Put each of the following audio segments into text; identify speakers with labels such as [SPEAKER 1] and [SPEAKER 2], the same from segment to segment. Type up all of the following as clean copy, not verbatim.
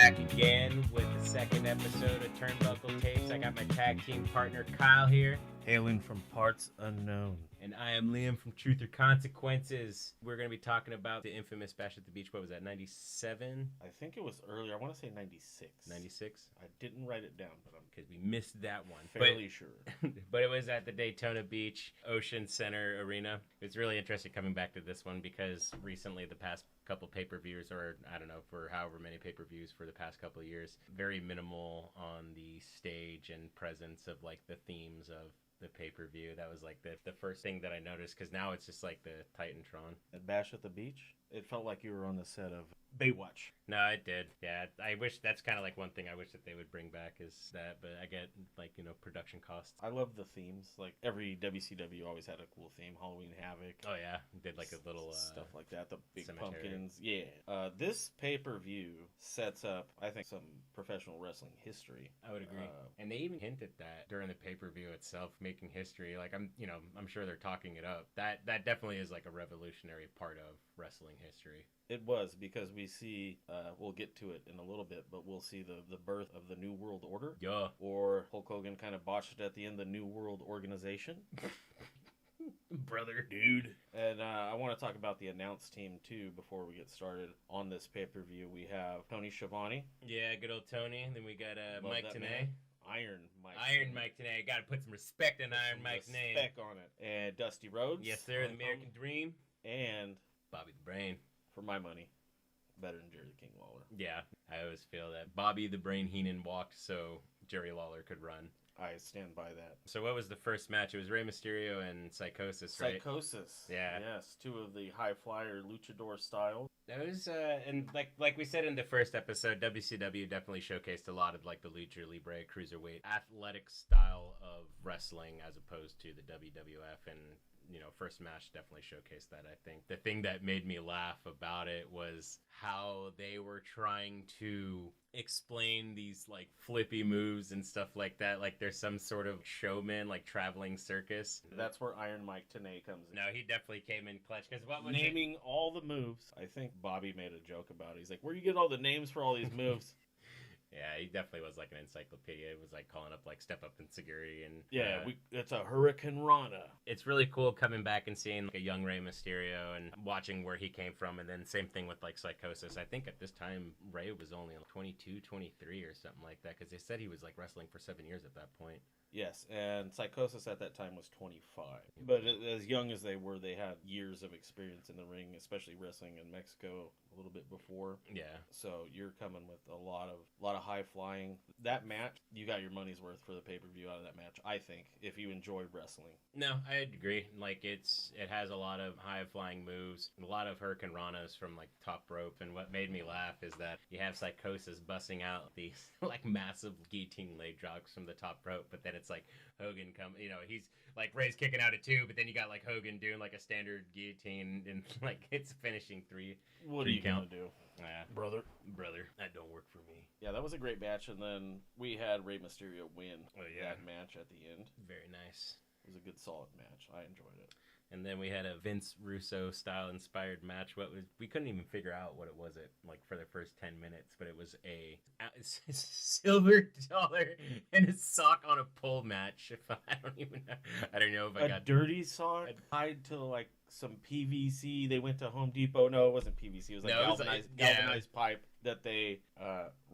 [SPEAKER 1] back again with the second episode of Turnbuckle Tapes. I got my tag team partner Kyle here.
[SPEAKER 2] Hailing from parts unknown.
[SPEAKER 1] And I am Liam from Truth or Consequences. We're going to be talking about the infamous Bash at the Beach. What was that, 97?
[SPEAKER 2] I think it was earlier. I want to say 96.
[SPEAKER 1] 96?
[SPEAKER 2] I didn't write it down, but I'm
[SPEAKER 1] Because we missed that one.
[SPEAKER 2] fairly sure.
[SPEAKER 1] But it was at the Daytona Beach Ocean Center Arena. It's really interesting coming back to this one because recently the past couple pay-per-views, or I don't know, for however many pay-per-views for the past couple of years, very minimal on the stage and presence of like the themes of the pay-per-view. That was like the first thing that I noticed, because now it's just like the Titantron.
[SPEAKER 2] At Bash at the Beach, it felt like you were on the set of Baywatch.
[SPEAKER 1] No, it did. Yeah, I wish that's kind of like one thing I wish that they would bring back is that, but I get like, you know, production costs.
[SPEAKER 2] I love the themes. Like every WCW always had a cool theme. Halloween Havoc.
[SPEAKER 1] Oh yeah, did like a little
[SPEAKER 2] stuff like that. The big
[SPEAKER 1] cemetery.
[SPEAKER 2] pumpkins. Yeah. This pay-per-view sets up, I think, some professional wrestling history.
[SPEAKER 1] I would agree. And they even hinted that during the pay-per-view itself, making history. Like I'm sure they're talking it up. That definitely is like a revolutionary part of wrestling history.
[SPEAKER 2] It was, because we see, we'll get to it in a little bit, but we'll see the birth of the New World Order.
[SPEAKER 1] Yeah.
[SPEAKER 2] Or Hulk Hogan kind of botched it at the end, the New World Organization.
[SPEAKER 1] Brother.
[SPEAKER 2] Dude. And I want to talk about the announce team, too, before we get started. On this pay-per-view, we have Tony Schiavone.
[SPEAKER 1] Yeah, good old Tony. And then we got Mike Tenay.
[SPEAKER 2] Iron Mike.
[SPEAKER 1] Iron Mike Tenay. Got to put some respect on Iron Mike's name.
[SPEAKER 2] Respect on it. And Dusty Rhodes.
[SPEAKER 1] Yes, sir. The American Dream.
[SPEAKER 2] And
[SPEAKER 1] Bobby the Brain.
[SPEAKER 2] For my money, better than Jerry the King Lawler.
[SPEAKER 1] Yeah, I always feel that Bobby the Brain Heenan walked so Jerry Lawler could run.
[SPEAKER 2] I stand by that.
[SPEAKER 1] So what was the first match? It was Rey Mysterio and Psychosis, right?
[SPEAKER 2] Psychosis.
[SPEAKER 1] Yeah.
[SPEAKER 2] Yes, two of the high flyer luchador styles.
[SPEAKER 1] That was, and like we said in the first episode, WCW definitely showcased a lot of like the Lucha Libre cruiserweight athletic style of wrestling as opposed to the WWF, and you know, first match definitely showcased that. I think the thing that made me laugh about it was how they were trying to explain these like flippy moves and stuff like that, like there's some sort of showman, like traveling circus.
[SPEAKER 2] That's where Iron Mike Tenay comes in.
[SPEAKER 1] No, he definitely came in clutch, because what was
[SPEAKER 2] naming all the moves. I think Bobby made a joke about it. He's like, where do you get all the names for all these moves?
[SPEAKER 1] Yeah, he definitely was like an encyclopedia. It was like calling up like Step Up in Security and
[SPEAKER 2] it's a Hurricane Rana.
[SPEAKER 1] It's really cool coming back and seeing like a young Rey Mysterio and watching where he came from, and then same thing with like Psychosis. I think at this time Rey was only like 22, 23 or something like that, because they said he was like wrestling for 7 years at that point.
[SPEAKER 2] Yes, and Psychosis at that time was 25. But as young as they were, they had years of experience in the ring, especially wrestling in Mexico a little bit before.
[SPEAKER 1] Yeah.
[SPEAKER 2] So you're coming with a lot of high flying. That match, you got your money's worth for the pay-per-view out of that match, I think, if you enjoy wrestling.
[SPEAKER 1] No, I agree. Like it has a lot of high flying moves, a lot of Hurricane Ranas from like top rope, and what made me laugh is that you have Psychosis busting out these like massive guillotine leg drops from the top rope, but then it's like Hogan he's like Ray's kicking out at 2, but then you got like Hogan doing like a standard guillotine, and like it's finishing 3.
[SPEAKER 2] What are you gonna do?
[SPEAKER 1] Yeah,
[SPEAKER 2] brother,
[SPEAKER 1] that don't work for me.
[SPEAKER 2] Yeah, that was a great match, and then we had Rey Mysterio win that match at the end.
[SPEAKER 1] Very nice.
[SPEAKER 2] It was a good, solid match. I enjoyed it.
[SPEAKER 1] And then we had a Vince Russo style inspired match. We couldn't even figure out what it was for the first 10 minutes, but it was a silver dollar and a sock on a pole match. I don't know if I got
[SPEAKER 2] dirty sock tied to like some PVC. They went to Home Depot. No, it wasn't PVC. It was like galvanized pipe that they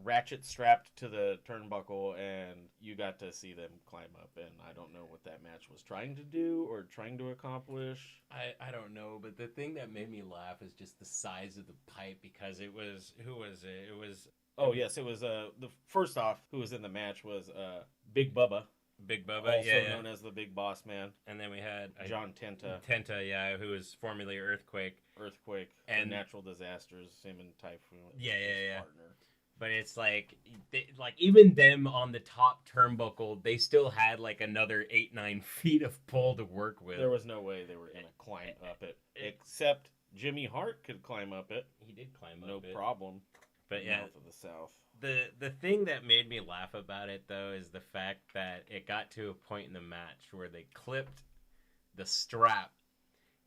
[SPEAKER 2] ratchet strapped to the turnbuckle, and you got to see them climb up. And I don't know what that match was trying to do or trying to accomplish.
[SPEAKER 1] I don't know, but the thing that made me laugh is just the size of the pipe, because it was, who was it? It was...
[SPEAKER 2] Oh, yes, it was, the first off, who was in the match was Big Bubba.
[SPEAKER 1] Big Bubba,
[SPEAKER 2] also known as the Big Boss Man.
[SPEAKER 1] And then we had
[SPEAKER 2] John Tenta.
[SPEAKER 1] Tenta, who was formerly Earthquake,
[SPEAKER 2] and natural disasters, him and Typhoon.
[SPEAKER 1] Partner. But it's like even them on the top turnbuckle, they still had like another 8-9 feet of pole to work with.
[SPEAKER 2] There was no way they were gonna climb up it, except Jimmy Hart could climb up it.
[SPEAKER 1] He did climb up it,
[SPEAKER 2] no problem.
[SPEAKER 1] But yeah,
[SPEAKER 2] north of the South.
[SPEAKER 1] The thing that made me laugh about it, though, is the fact that it got to a point in the match where they clipped the strap,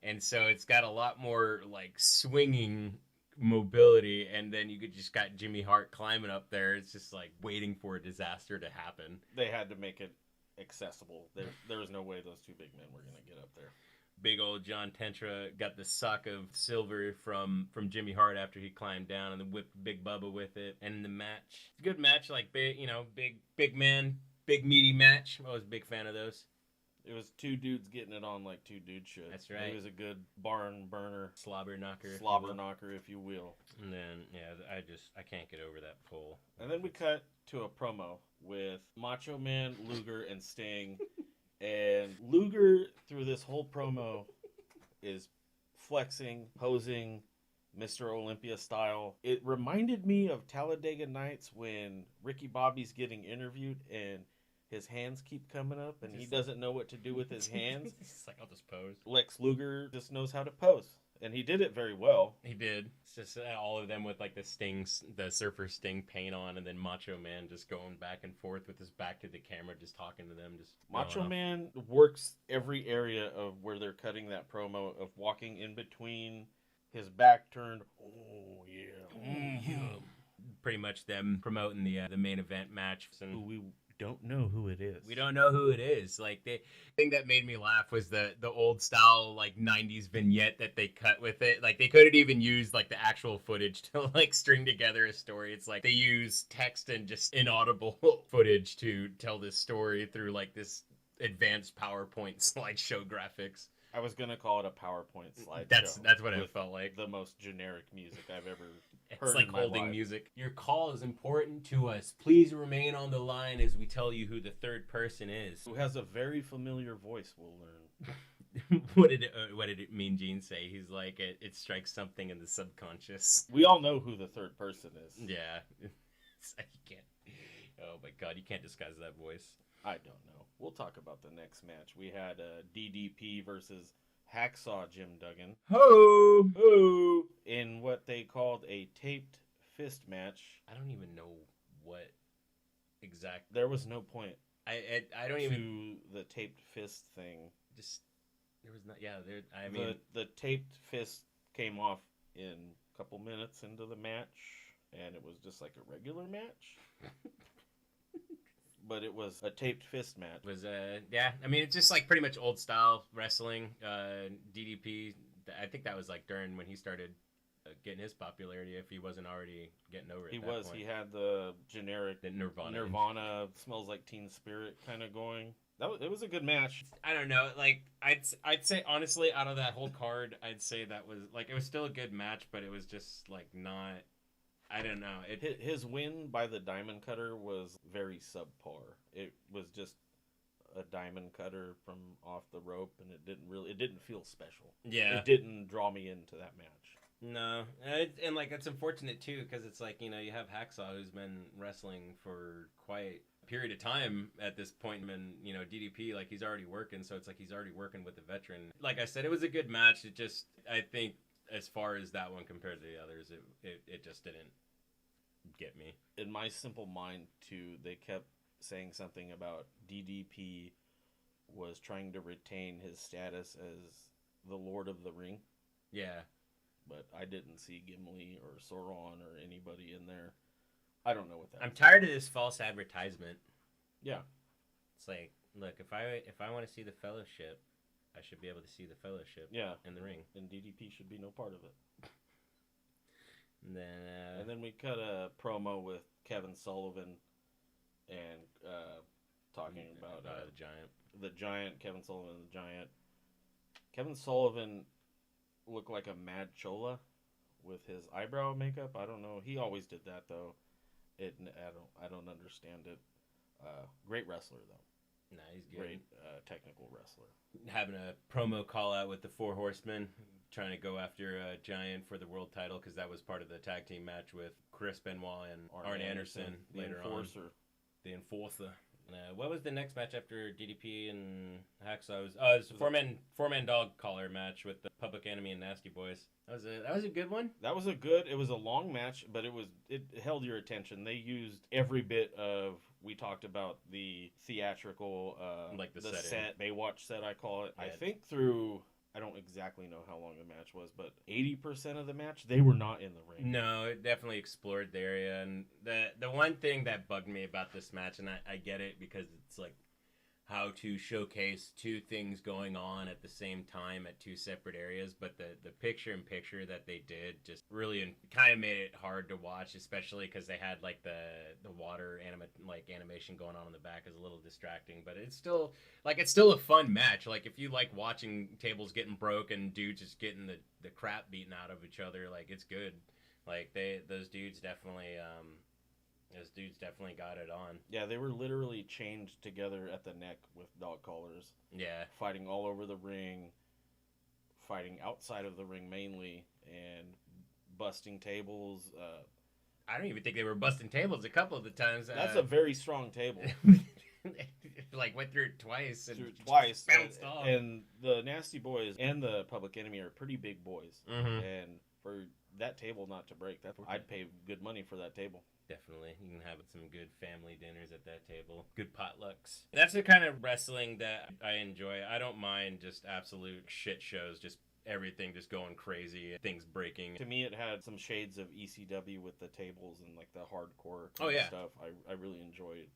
[SPEAKER 1] and so it's got a lot more like swinging mobility, and then you could just got Jimmy Hart climbing up there. It's just like waiting for a disaster to happen.
[SPEAKER 2] They had to make it accessible. There was no way those two big men were going to get up there.
[SPEAKER 1] Big old John Tentra got the sock of silver from Jimmy Hart after he climbed down, and then whipped Big Bubba with it. And the match, good match, like big man, big meaty match. I was a big fan of those.
[SPEAKER 2] It was two dudes getting it on like two dudes should.
[SPEAKER 1] That's right.
[SPEAKER 2] It was a good barn burner,
[SPEAKER 1] slobber knocker,
[SPEAKER 2] if you will.
[SPEAKER 1] And then I can't get over that pull.
[SPEAKER 2] And then we cut to a promo with Macho Man, Luger, and Sting. And Luger, through this whole promo, is flexing, posing, Mr. Olympia style. It reminded me of Talladega Nights when Ricky Bobby's getting interviewed and his hands keep coming up and he doesn't know what to do with his hands.
[SPEAKER 1] He's like, I'll just pose.
[SPEAKER 2] Lex Luger just knows how to pose. And he did it very well.
[SPEAKER 1] He did. It's just all of them with like the Surfer Sting paint on, and then Macho Man just going back and forth with his back to the camera, just talking to them. Just
[SPEAKER 2] Macho Man works every area of where they're cutting that promo, of walking in between, his back turned. Oh yeah.
[SPEAKER 1] Mm-hmm. Pretty much them promoting the main event match. And
[SPEAKER 2] we don't know who it is.
[SPEAKER 1] We don't know who it is. Like, the thing that made me laugh was the old style like 90s vignette that they cut with it. Like, they couldn't even use like the actual footage to like string together a story. It's like they use text and just inaudible footage to tell this story through like this advanced PowerPoint slideshow graphics.
[SPEAKER 2] I was gonna call it a PowerPoint slideshow.
[SPEAKER 1] That's what it felt like.
[SPEAKER 2] The most generic music I've ever
[SPEAKER 1] It's
[SPEAKER 2] heard
[SPEAKER 1] like
[SPEAKER 2] in my
[SPEAKER 1] holding
[SPEAKER 2] life.
[SPEAKER 1] music. Your call is important to us. Please remain on the line as we tell you who the third person is.
[SPEAKER 2] Who has a very familiar voice, we'll learn.
[SPEAKER 1] What did it mean Gene say? He's like, it strikes something in the subconscious.
[SPEAKER 2] We all know who the third person is.
[SPEAKER 1] Yeah. It's like you can't. Oh my god, you can't disguise that voice.
[SPEAKER 2] I don't know. We'll talk about the next match. We had DDP versus Hacksaw Jim Duggan.
[SPEAKER 1] Ho!
[SPEAKER 2] In what they called a taped fist match.
[SPEAKER 1] I don't even know what exact.
[SPEAKER 2] There was no point.
[SPEAKER 1] I don't
[SPEAKER 2] to
[SPEAKER 1] even
[SPEAKER 2] the taped fist thing.
[SPEAKER 1] Just there was not. Yeah, there. I mean,
[SPEAKER 2] the taped fist came off in a couple minutes into the match, and it was just like a regular match. But it was a taped fist match.
[SPEAKER 1] Was yeah. I mean, it's just like pretty much old style wrestling. DDP. I think that was like during when he started getting his popularity. If he wasn't already getting over it.
[SPEAKER 2] He
[SPEAKER 1] at
[SPEAKER 2] was.
[SPEAKER 1] That point.
[SPEAKER 2] He had the generic Nirvana smells like Teen Spirit kind of going. It was a good match.
[SPEAKER 1] I don't know. Like I'd say honestly, out of that whole card, I'd say that was like it was still a good match, but it was just like not. I don't know.
[SPEAKER 2] His win by the Diamond Cutter was very subpar. It was just a diamond cutter from off the rope, and it didn't feel special.
[SPEAKER 1] Yeah,
[SPEAKER 2] it didn't draw me into that match.
[SPEAKER 1] No, and like it's unfortunate too because it's like you have Hacksaw who's been wrestling for quite a period of time at this point, and DDP like he's already working, so it's like he's already working with a veteran. Like I said, it was a good match. It just I think. As far as that one compared to the others, it just didn't get me.
[SPEAKER 2] In my simple mind, too, they kept saying something about DDP was trying to retain his status as the Lord of the Ring.
[SPEAKER 1] Yeah.
[SPEAKER 2] But I didn't see Gimli or Sauron or anybody in there. I don't know what that
[SPEAKER 1] I'm
[SPEAKER 2] is.
[SPEAKER 1] tired of this false advertisement.
[SPEAKER 2] Yeah.
[SPEAKER 1] It's like, look, if I want to see the Fellowship, I should be able to see the Fellowship in the ring.
[SPEAKER 2] And DDP should be no part of it.
[SPEAKER 1] And
[SPEAKER 2] then we cut a promo with Kevin Sullivan and talking about
[SPEAKER 1] the Giant.
[SPEAKER 2] The Giant, Kevin Sullivan, the Giant. Kevin Sullivan looked like a Mad Chola with his eyebrow makeup. I don't know. He always did that though. I don't understand it. Great wrestler though.
[SPEAKER 1] Nah, he's good.
[SPEAKER 2] Great technical wrestler.
[SPEAKER 1] Having a promo call out with the Four Horsemen, trying to go after Giant for the world title because that was part of the tag team match with Chris Benoit and Arn Anderson later on. The Enforcer. What was the next match after DDP and Hacksaw? It was a four-man dog collar match with the Public Enemy and Nasty Boys. That was a good one.
[SPEAKER 2] It was a long match, but it held your attention. They used every bit of. We talked about the theatrical,
[SPEAKER 1] like the
[SPEAKER 2] set, Baywatch set, I call it. Yeah. I think through I don't exactly know how long the match was, but 80% of the match, they were not in the ring.
[SPEAKER 1] No, it definitely explored the area. And the one thing that bugged me about this match, and I get it because it's like how to showcase two things going on at the same time at two separate areas, but the picture in picture that they did just really kind of made it hard to watch, especially because they had like the water animation going on in the back is a little distracting, but it's still a fun match. Like if you like watching tables getting broken, dudes just getting the crap beaten out of each other, like it's good. Like those dudes definitely got it on.
[SPEAKER 2] Yeah, they were literally chained together at the neck with dog collars.
[SPEAKER 1] Yeah.
[SPEAKER 2] Fighting all over the ring, fighting outside of the ring mainly, and busting tables.
[SPEAKER 1] I don't even think they were busting tables a couple of the times.
[SPEAKER 2] That's a very strong table.
[SPEAKER 1] Like went through it twice and
[SPEAKER 2] bounced
[SPEAKER 1] off.
[SPEAKER 2] And the Nasty Boys and the Public Enemy are pretty big boys.
[SPEAKER 1] Mm-hmm.
[SPEAKER 2] And for that table not to break, I'd pay good money for that table.
[SPEAKER 1] Definitely. You can have some good family dinners at that table. Good potlucks. That's the kind of wrestling that I enjoy. I don't mind just absolute shit shows, just everything just going crazy, things breaking.
[SPEAKER 2] To me, it had some shades of ECW with the tables and like the hardcore stuff. I really enjoyed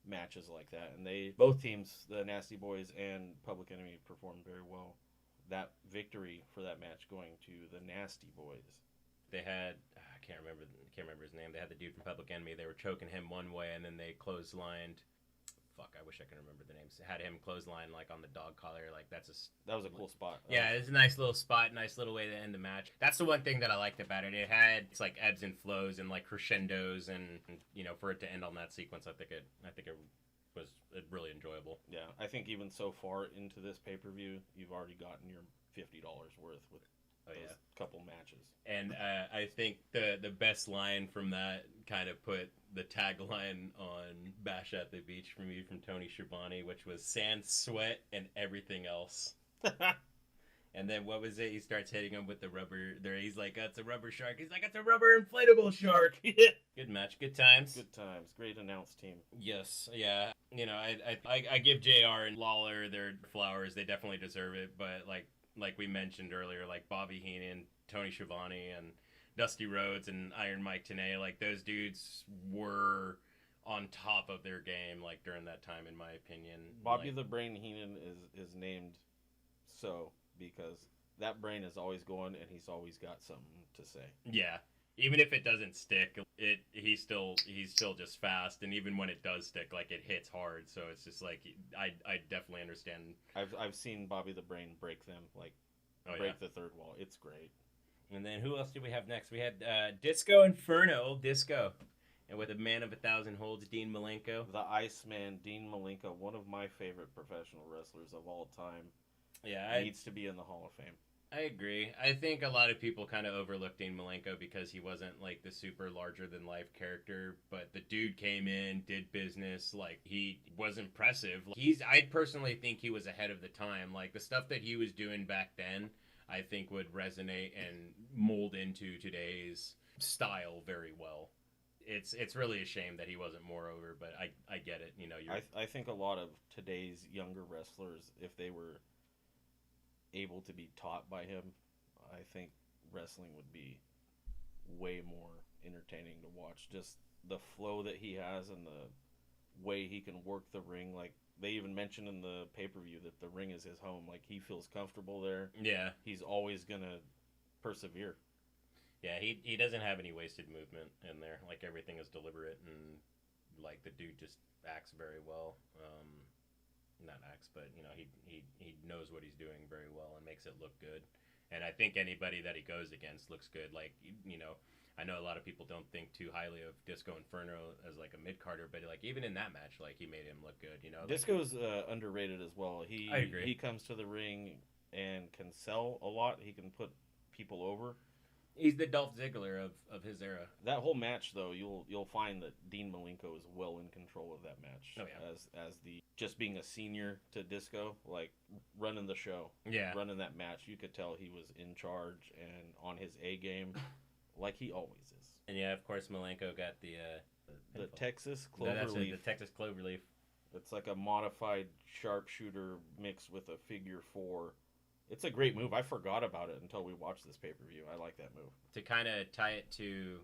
[SPEAKER 2] matches like that. And both teams, the Nasty Boys and Public Enemy, performed very well. That victory for that match going to the Nasty Boys.
[SPEAKER 1] They had, I can't remember his name. They had the dude from Public Enemy. They were choking him one way, and then they clotheslined. Fuck, I wish I could remember the names. Had him clothesline like on the dog collar. Like that
[SPEAKER 2] was a cool spot.
[SPEAKER 1] Yeah, it's a nice little spot, nice little way to end the match. That's the one thing that I liked about it. It's like ebbs and flows and like crescendos, and for it to end on that sequence, I think it was really enjoyable.
[SPEAKER 2] Yeah, I think even so far into this pay-per-view, you've already gotten your $50 worth with couple matches.
[SPEAKER 1] And I think the best line from that kind of put the tagline on Bash at the Beach for me from Tony Schiavone, which was sand, sweat, and everything else. And then what was it? He starts hitting him with the rubber. He's like, "It's a rubber shark." He's like, "It's a rubber inflatable shark." Good match, good times.
[SPEAKER 2] Good times. Great announce team.
[SPEAKER 1] Yes, yeah. I give JR and Lawler their flowers. They definitely deserve it. But like we mentioned earlier, like Bobby Heenan, Tony Schiavone, and Dusty Rhodes and Iron Mike Tenay, like those dudes were on top of their game, like during that time, in my opinion.
[SPEAKER 2] Bobby the Brain Heenan is named so because that brain is always going and he's always got something to say.
[SPEAKER 1] Yeah. Even if it doesn't stick, he's still just fast, and even when it does stick, like it hits hard. So it's just like I definitely understand.
[SPEAKER 2] I've seen Bobby the Brain break them, break the third wall. It's great.
[SPEAKER 1] And then who else did we have next? We had Disco Inferno, old Disco, and with a man of 1,000 holds, Dean Malenko.
[SPEAKER 2] The Iceman, Dean Malenko, one of my favorite professional wrestlers of all time.
[SPEAKER 1] Yeah,
[SPEAKER 2] needs to be in the Hall of Fame.
[SPEAKER 1] I agree. I think a lot of people kind of overlooked Dean Malenko because he wasn't like the super larger than life character, but the dude came in, did business, like he was impressive. I personally think he was ahead of the time. Like the stuff that he was doing back then, I think would resonate and mold into today's style very well. It's really a shame that he wasn't more over, but I get it.
[SPEAKER 2] I think a lot of today's younger wrestlers, if they were able to be taught by him, I think wrestling would be way more entertaining to watch. Just the flow that he has and the way he can work the ring. Like they even mentioned in the pay-per-view that the ring is his home. Like he feels comfortable there.
[SPEAKER 1] Yeah.
[SPEAKER 2] He's always gonna persevere.
[SPEAKER 1] Yeah, he doesn't have any wasted movement in there. Like everything is deliberate, and like the dude just acts very well. Not acts, but he knows what he's doing very well and makes it look good. And I think anybody that he goes against looks good. Like I know a lot of people don't think too highly of Disco Inferno as like a mid-carder, but like even in that match, like he made him look good.
[SPEAKER 2] Disco's underrated as well.
[SPEAKER 1] I agree.
[SPEAKER 2] He comes to the ring and can sell a lot. He can put people over.
[SPEAKER 1] He's the Dolph Ziggler of his era.
[SPEAKER 2] That whole match, though, you'll find that Dean Malenko is well in control of that match.
[SPEAKER 1] Oh yeah.
[SPEAKER 2] As the just being a senior to Disco, like running the show.
[SPEAKER 1] Yeah.
[SPEAKER 2] Running that match, you could tell he was in charge and on his A game, like he always is.
[SPEAKER 1] And yeah, of course, Malenko got the
[SPEAKER 2] Texas Cloverleaf.
[SPEAKER 1] The Texas Cloverleaf.
[SPEAKER 2] It's like a modified sharpshooter mixed with a figure 4 It's a great move. I forgot about it until we watched this pay-per-view. I like that move.
[SPEAKER 1] To kind of tie it to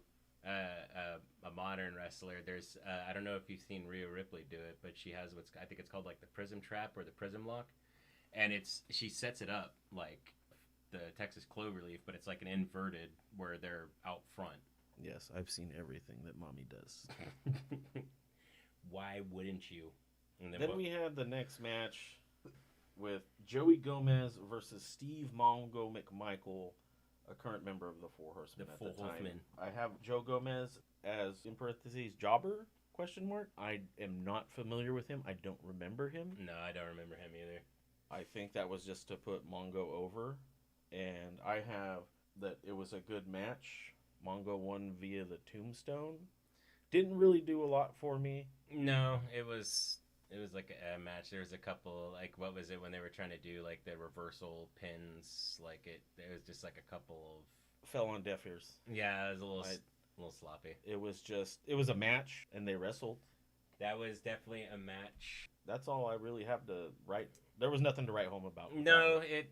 [SPEAKER 1] a modern wrestler, there's I don't know if you've seen Rhea Ripley do it, but she has what's I think it's called like the Prism Trap or the Prism Lock, and she sets it up like the Texas Cloverleaf, but it's like an inverted where they're out front.
[SPEAKER 2] Yes, I've seen everything that Mommy does.
[SPEAKER 1] Why wouldn't you?
[SPEAKER 2] And then we had the next match with Joey Gomez versus Steve Mongo McMichael, a current member of the Four Horsemen at the time. I have Joe Gomez as, in parentheses, jobber, ? I am not familiar with him. I don't remember him.
[SPEAKER 1] No, I don't remember him either.
[SPEAKER 2] I think that was just to put Mongo over. And I have that it was a good match. Mongo won via the tombstone. Didn't really do a lot for me.
[SPEAKER 1] No, it was like a match. There was a couple, like, what was it when they were trying to do like the reversal pins? Like it was just like a couple of
[SPEAKER 2] fell on deaf ears.
[SPEAKER 1] Yeah, it was a little sloppy.
[SPEAKER 2] It was a match, and they wrestled.
[SPEAKER 1] That was definitely a match.
[SPEAKER 2] That's all I really have to write. There was nothing to write home about.
[SPEAKER 1] No, it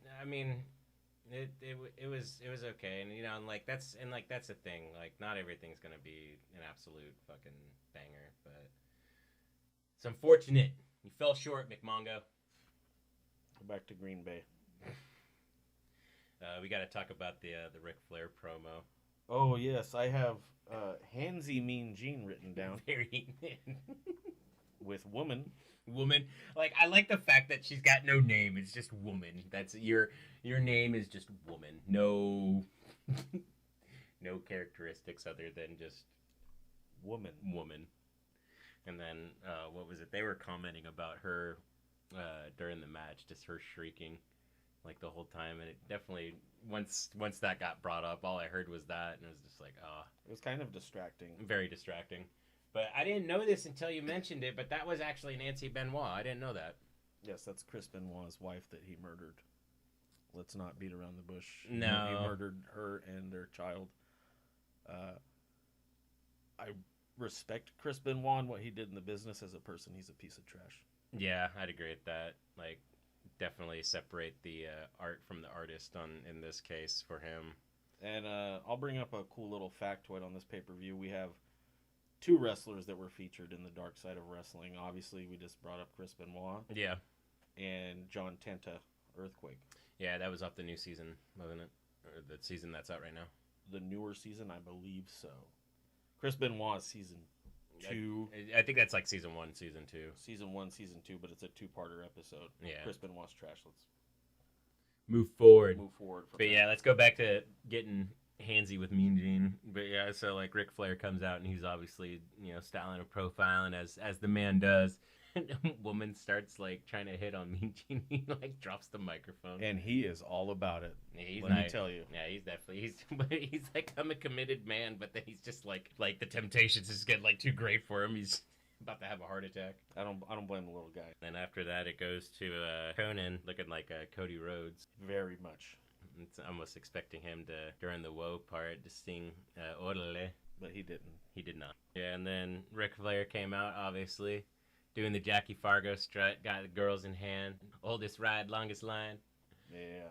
[SPEAKER 1] was okay, and and that's the thing. Like, not everything's gonna be an absolute fucking banger, but it's unfortunate you fell short, McMongo.
[SPEAKER 2] Go back to Green Bay.
[SPEAKER 1] We got to talk about the Ric Flair promo.
[SPEAKER 2] Oh yes, I have Handsy Mean Gene written down.
[SPEAKER 1] Very
[SPEAKER 2] with woman.
[SPEAKER 1] Like, I like the fact that she's got no name. It's just woman. That's your name is just woman. No no characteristics other than just
[SPEAKER 2] woman.
[SPEAKER 1] And then what was it? They were commenting about her during the match, just her shrieking like the whole time, and it definitely once that got brought up, all I heard was that, and it was just like,
[SPEAKER 2] it was kind of distracting.
[SPEAKER 1] Very distracting. But I didn't know this until you mentioned it, but that was actually Nancy Benoit. I didn't know that.
[SPEAKER 2] Yes, that's Chris Benoit's wife that he murdered. Let's not beat around the bush.
[SPEAKER 1] No.
[SPEAKER 2] He murdered her and their child. I respect Chris Benoit and what he did in the business. As a person, he's a piece of trash.
[SPEAKER 1] Yeah, I'd agree with that. Like, definitely separate the art from the artist in this case for him.
[SPEAKER 2] And I'll bring up a cool little factoid on this pay-per-view. We have 2 wrestlers that were featured in the Dark Side of Wrestling. Obviously, we just brought up Chris Benoit.
[SPEAKER 1] Yeah.
[SPEAKER 2] And John Tenta, Earthquake.
[SPEAKER 1] Yeah, that was off the new season, wasn't it? Or the season that's out right now.
[SPEAKER 2] The newer season, I believe so. Chris Benoit season 2.
[SPEAKER 1] I think that's like season 1, season 2.
[SPEAKER 2] Season 1, season 2, but it's a 2-parter episode.
[SPEAKER 1] Yeah.
[SPEAKER 2] Chris Benoit's trash. Let's
[SPEAKER 1] move forward.
[SPEAKER 2] But
[SPEAKER 1] yeah, let's go back to getting handsy with Mean Gene. But yeah, so like Ric Flair comes out and he's obviously, styling and profiling as the man does. And a woman starts like trying to hit on Mean Gene. He like drops the microphone.
[SPEAKER 2] And he is all about it.
[SPEAKER 1] Yeah,
[SPEAKER 2] Let me tell you.
[SPEAKER 1] Yeah, he's definitely he's like, I'm a committed man, but then he's just like the temptations just get like too great for him. He's about to have a heart attack.
[SPEAKER 2] I don't blame the little guy.
[SPEAKER 1] And after that, it goes to Conan looking like Cody Rhodes.
[SPEAKER 2] Very much.
[SPEAKER 1] It's almost expecting him to, during the woe part, to sing Orale.
[SPEAKER 2] But he didn't.
[SPEAKER 1] He did not. Yeah, and then Ric Flair came out, obviously, doing the Jackie Fargo strut, got the girls in hand. Oldest ride, longest line.
[SPEAKER 2] Yeah.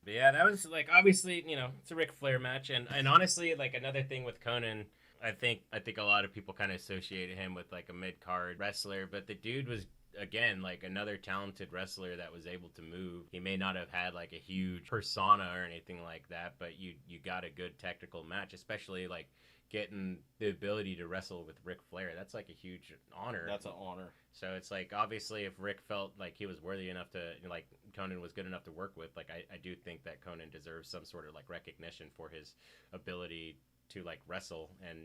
[SPEAKER 1] But yeah, that was, like, obviously, it's a Ric Flair match. And honestly, like, another thing with Conan, I think a lot of people kind of associated him with, like, a mid-card wrestler. But the dude was, again, like, another talented wrestler that was able to move. He may not have had, like, a huge persona or anything like that, but you got a good technical match, especially, like, getting the ability to wrestle with Ric Flair. That's, like, a huge honor.
[SPEAKER 2] That's an honor.
[SPEAKER 1] So it's, like, obviously, if Ric felt like he was worthy enough to, like, Conan was good enough to work with, like, I do think that Conan deserves some sort of, like, recognition for his ability to, like, wrestle and,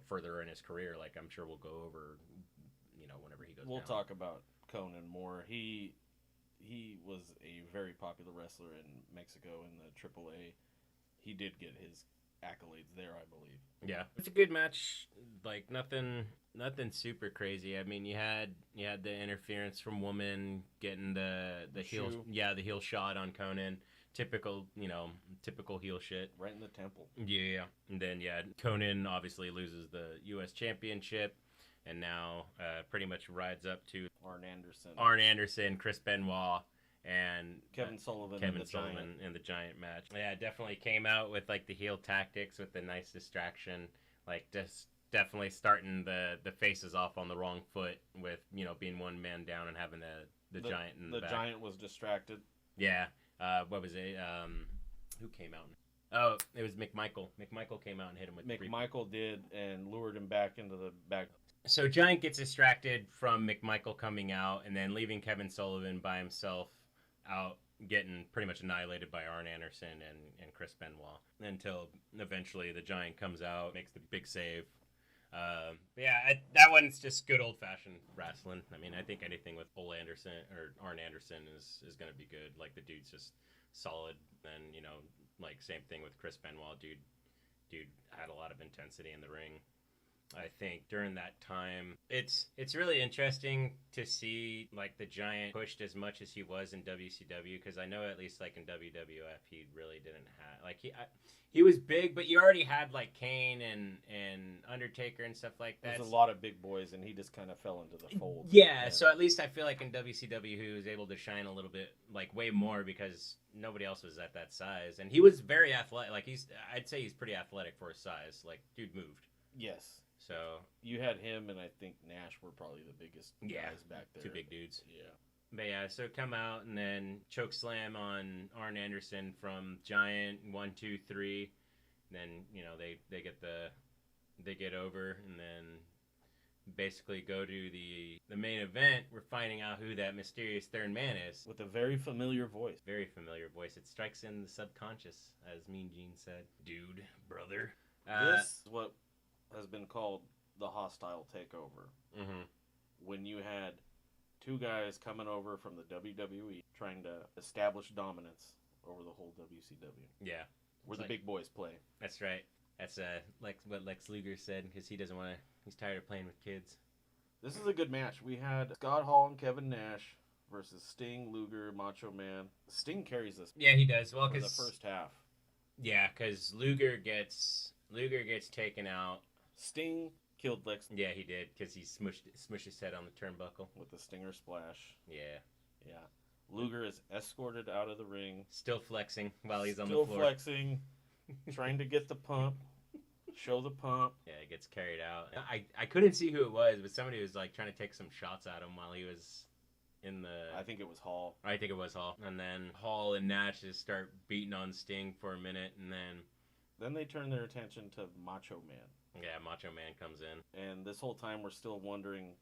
[SPEAKER 1] further in his career. Like, I'm sure we'll go over, whenever he goes
[SPEAKER 2] We'll
[SPEAKER 1] down.
[SPEAKER 2] talk about Conan more. He was a very popular wrestler in Mexico in the AAA. He did get his accolades there, I believe.
[SPEAKER 1] Yeah, it's a good match. Like, nothing super crazy. I mean, you had the interference from Woman getting the heel, the heel shot on Conan. Typical heel shit.
[SPEAKER 2] Right in the temple.
[SPEAKER 1] Yeah, and then Conan obviously loses the U.S. Championship. And now pretty much rides up to
[SPEAKER 2] Arn Anderson,
[SPEAKER 1] Chris Benoit, and
[SPEAKER 2] Kevin Sullivan
[SPEAKER 1] in the Giant match. Yeah, definitely came out with like the heel tactics with the nice distraction, like just definitely starting the faces off on the wrong foot with, you know, being one man down and having the Giant in the back.
[SPEAKER 2] The Giant was distracted.
[SPEAKER 1] Yeah. What was it? Who came out? Oh, it was McMichael. McMichael came out and hit him with
[SPEAKER 2] McMichael did and lured him back into the back.
[SPEAKER 1] So Giant gets distracted from McMichael coming out and then leaving Kevin Sullivan by himself out, getting pretty much annihilated by Arn Anderson and Chris Benoit until eventually the Giant comes out, makes the big save. That one's just good old-fashioned wrestling. I mean, I think anything with Ole Anderson or Arn Anderson is going to be good. Like, the dude's just solid. And, you know, like, same thing with Chris Benoit. Dude had a lot of intensity in the ring. I think during that time, it's really interesting to see, like, the Giant pushed as much as he was in WCW, because I know at least, like, in WWF, he really didn't have, like, he was big, but you already had, like, Kane and Undertaker and stuff like that.
[SPEAKER 2] There's a lot of big boys, and he just kind of fell into the fold.
[SPEAKER 1] Yeah, so at least I feel like in WCW, he was able to shine a little bit, like, way more, because nobody else was at that size. And he was very athletic. Like, I'd say he's pretty athletic for his size. Like, dude moved.
[SPEAKER 2] Yes.
[SPEAKER 1] So
[SPEAKER 2] you had him, and I think Nash were probably the biggest guys back there.
[SPEAKER 1] Two big dudes.
[SPEAKER 2] Yeah.
[SPEAKER 1] But yeah, so come out and then choke slam on Arn Anderson from Giant 1, 2, 3. Then, you know, they get over and then basically go to the main event. We're finding out who that mysterious third man is.
[SPEAKER 2] With a very familiar voice.
[SPEAKER 1] Very familiar voice. It strikes in the subconscious, as Mean Gene said. Dude, brother.
[SPEAKER 2] This is what has been called the hostile takeover.
[SPEAKER 1] Mm-hmm.
[SPEAKER 2] When you had two guys coming over from the WWE trying to establish dominance over the whole WCW.
[SPEAKER 1] Yeah.
[SPEAKER 2] Where the big boys play.
[SPEAKER 1] That's right. That's what Lex Luger said, because he doesn't want to, he's tired of playing with kids.
[SPEAKER 2] This is a good match. We had Scott Hall and Kevin Nash versus Sting, Luger, Macho Man. Sting carries this.
[SPEAKER 1] Yeah, he does. Well,
[SPEAKER 2] for the first half.
[SPEAKER 1] Yeah, because Luger gets taken out.
[SPEAKER 2] Sting killed Lex.
[SPEAKER 1] Yeah, he did, because he smushed his head on the turnbuckle.
[SPEAKER 2] With the Stinger Splash.
[SPEAKER 1] Yeah.
[SPEAKER 2] Yeah. Luger is escorted out of the ring.
[SPEAKER 1] Still flexing while he's on the floor.
[SPEAKER 2] Still flexing. Trying to get the pump. Show the pump.
[SPEAKER 1] Yeah, it gets carried out. I couldn't see who it was, but somebody was like trying to take some shots at him while he was in the...
[SPEAKER 2] I think it was Hall.
[SPEAKER 1] I think it was Hall. And then Hall and Nash just start beating on Sting for a minute, and
[SPEAKER 2] then they turn their attention to Macho Man.
[SPEAKER 1] Yeah, Macho Man comes in.
[SPEAKER 2] And this whole time we're still wondering,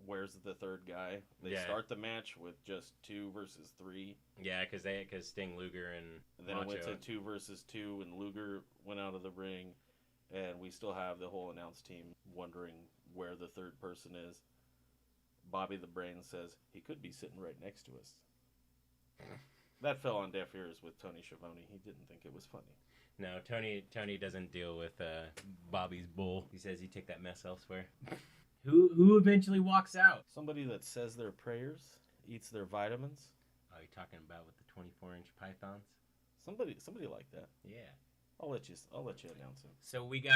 [SPEAKER 2] where's the third guy? They start the match with just 2 versus 3.
[SPEAKER 1] Yeah, because Sting, Luger, and
[SPEAKER 2] then
[SPEAKER 1] Macho.
[SPEAKER 2] It went to 2 versus 2, and Luger went out of the ring. And we still have the whole announce team wondering where the third person is. Bobby the Brain says he could be sitting right next to us. That fell on deaf ears with Tony Schiavone. He didn't think it was funny.
[SPEAKER 1] No, Tony doesn't deal with Bobby's bull. He says he'd take that mess elsewhere. Who eventually walks out?
[SPEAKER 2] Somebody that says their prayers, eats their vitamins.
[SPEAKER 1] Oh, you talking about with the 24-inch pythons?
[SPEAKER 2] Somebody like that.
[SPEAKER 1] Yeah.
[SPEAKER 2] I'll let you announce him.
[SPEAKER 1] So we got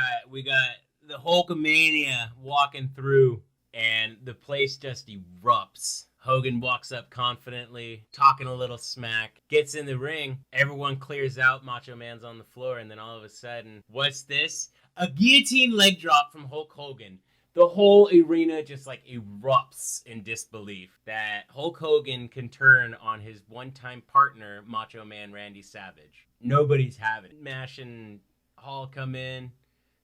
[SPEAKER 1] the Hulkamania walking through, and the place just erupts. Hogan walks up confidently, talking a little smack, gets in the ring. Everyone clears out. Macho Man's on the floor, and then all of a sudden, what's this? A guillotine leg drop from Hulk Hogan. The whole arena just like erupts in disbelief that Hulk Hogan can turn on his one-time partner, Macho Man Randy Savage. Nobody's having it. Mash and Hall come in,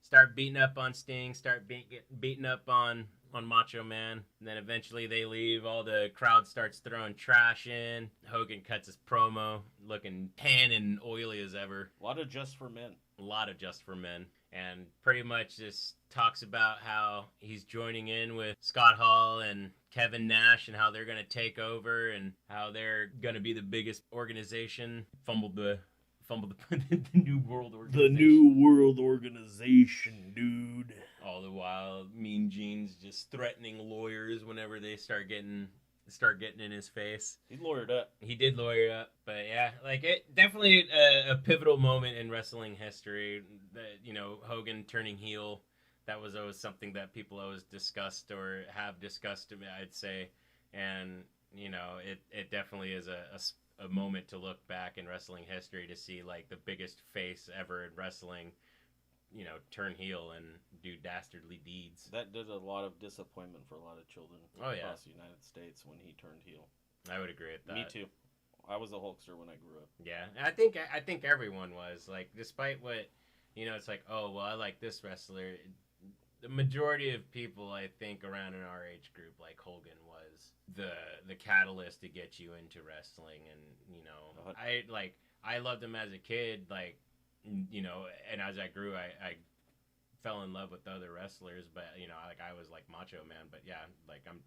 [SPEAKER 1] start beating up on Sting, start beating up on Macho Man. And then eventually they leave. All the crowd starts throwing trash in. Hogan cuts his promo, looking tan and oily as ever.
[SPEAKER 2] A lot of just for men.
[SPEAKER 1] And pretty much just talks about how he's joining in with Scott Hall and Kevin Nash and how they're going to take over and how they're going to be the biggest organization. Fumbled the New World Organization.
[SPEAKER 2] The New World Organization, dude.
[SPEAKER 1] All the while, Mean Gene's just threatening lawyers whenever they start getting in his face.
[SPEAKER 2] He lawyered up.
[SPEAKER 1] He did lawyer up, but yeah, like it definitely a pivotal moment in wrestling history. That, you know, Hogan turning heel, that was always something that people always discussed or have discussed, I'd say, and you know, it definitely is a a moment to look back in wrestling history to see like the biggest face ever in wrestling, turn heel and do dastardly deeds.
[SPEAKER 2] That did a lot of disappointment for a lot of children across the United States when he turned heel.
[SPEAKER 1] I would agree with that.
[SPEAKER 2] Me too. I was a Hulkster when I grew up.
[SPEAKER 1] Yeah, and I think everyone was like, despite what, it's like, oh well, I like this wrestler. The majority of people, I think, around in our age group, like Hogan, was the catalyst to get you into wrestling, and I loved him as a kid, like, and as I grew, I fell in love with other wrestlers, but I was like Macho Man, but yeah, like I'm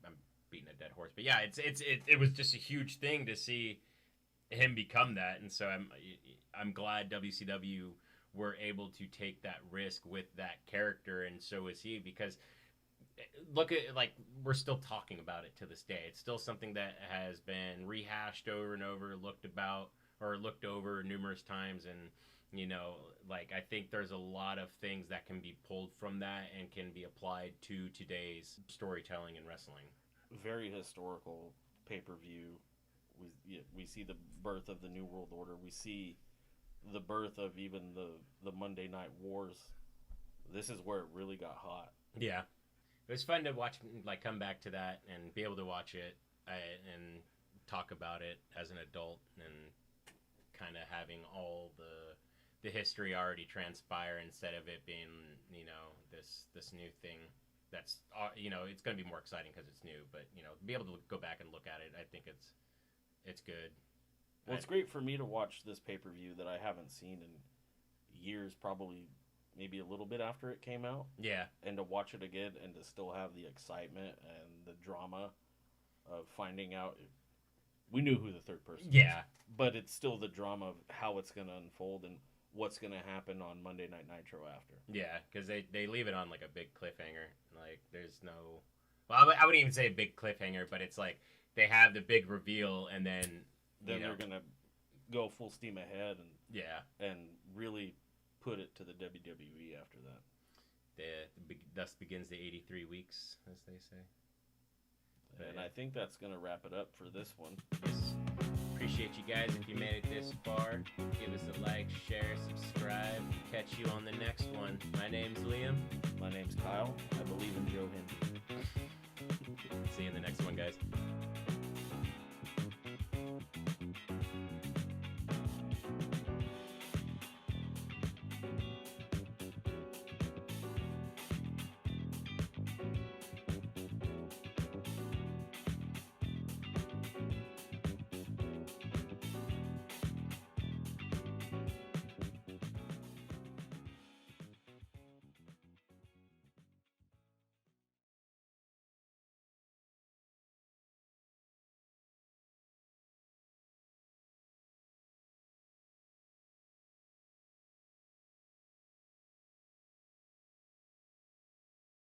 [SPEAKER 1] beating a dead horse, but yeah, it was just a huge thing to see him become that, and so I'm glad WCW were able to take that risk with that character, and so is he, because look at, like, we're still talking about it to this day. It's still something that has been rehashed over and over, looked over numerous times, and like, I think there's a lot of things that can be pulled from that and can be applied to today's storytelling in wrestling.
[SPEAKER 2] Very historical pay-per-view. We see the birth of the New World Order. We see the birth of even the Monday Night Wars. This is where it really got hot.
[SPEAKER 1] Yeah. It was fun to watch, like, come back to that and be able to watch it and talk about it as an adult, and kind of having all the history already transpire instead of it being, this new thing that's, it's going to be more exciting because it's new, but, be able to go back and look at it, I think it's good.
[SPEAKER 2] Well, it's great for me to watch this pay-per-view that I haven't seen in years, probably maybe a little bit after it came out.
[SPEAKER 1] Yeah.
[SPEAKER 2] And to watch it again and to still have the excitement and the drama of finding out. We knew who the third person was. But it's still the drama of how it's going to unfold and what's going to happen on Monday Night Nitro after.
[SPEAKER 1] Yeah, because they leave it on, like, a big cliffhanger. Like, there's no... Well, I wouldn't even say a big cliffhanger, but it's like they have the big reveal, and then
[SPEAKER 2] they're going to go full steam ahead and really put it to the WWE after that.
[SPEAKER 1] Thus begins the 83 weeks, as they say.
[SPEAKER 2] And I think that's going to wrap it up for this one.
[SPEAKER 1] Yes. Appreciate you guys. If you made it this far, give us a like, share, subscribe. Catch you on the next one. My name's Liam.
[SPEAKER 2] My name's Kyle. I believe in Joe Hinton.
[SPEAKER 1] See you in the next